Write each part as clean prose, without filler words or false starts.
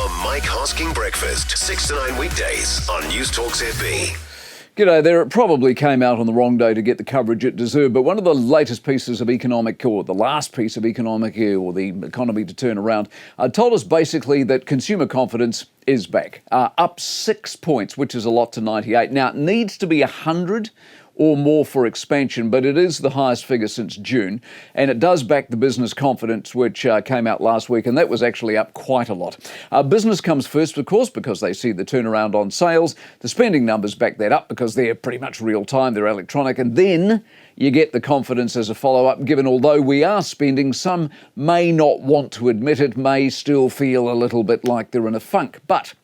The Mike Hosking Breakfast, 6 to 9 weekdays on Newstalk ZB. G'day there. It probably came out on the wrong day to get the coverage it deserved, but one of the latest pieces of economic, or the last piece of economic, or the economy to turn around, told us basically that consumer confidence is back, up 6 points, which is a lot to 98. Now, it needs to be 100 or more for expansion, but it is the highest figure since June, and it does back the business confidence, which came out last week, and that was actually up quite a lot. Business comes first, of course, because they see the turnaround on sales. The spending numbers back that up because they're pretty much real time, they're electronic, and then you get the confidence as a follow-up, given although we are spending, some may not want to admit it, may still feel a little bit like they're in a funk. But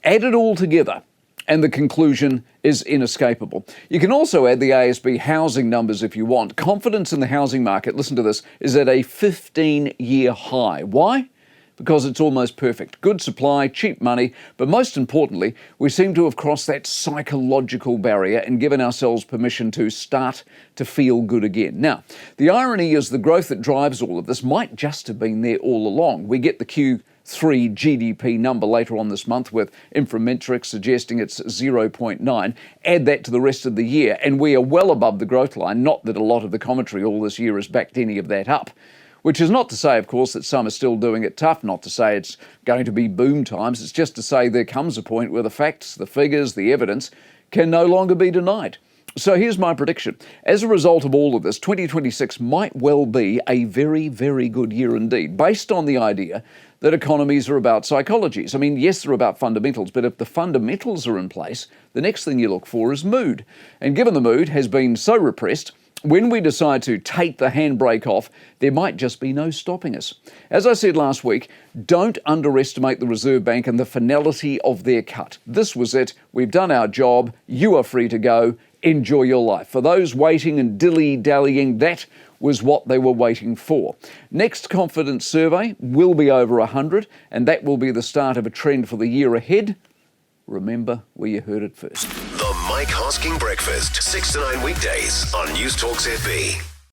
add it all together, and the conclusion is inescapable. You can also add the ASB housing numbers if you want. Confidence in the housing market, listen to this, is at a 15-year high. Why? Because it's almost perfect. Good supply, cheap money, but most importantly, we seem to have crossed that psychological barrier and given ourselves permission to start to feel good again. Now, the irony is the growth that drives all of this might just have been there all along. We get the Q3 GDP number later on this month with Inframetrics suggesting it's 0.9. Add that to the rest of the year and we are well above the growth line. Not that a lot of the commentary all this year has backed any of that up. Which is not to say, of course, that some are still doing it tough, not to say it's going to be boom times. It's just to say there comes a point where the facts, the figures, the evidence can no longer be denied. So here's my prediction. As a result of all of this, 2026 might well be a very, very good year indeed, based on the idea that economies are about psychologies. I mean, yes, they're about fundamentals, but if the fundamentals are in place, the next thing you look for is mood. And given the mood has been so repressed, when we decide to take the handbrake off, there might just be no stopping us. As I said last week, don't underestimate the Reserve Bank and the finality of their cut. This was it. We've done our job. You are free to go. Enjoy your life. For those waiting and dilly-dallying, that was what they were waiting for. Next confidence survey will be over 100, and that will be the start of a trend for the year ahead. Remember where you heard it first. The Mike Hosking Breakfast, 6 to 9 weekdays on Newstalk ZB.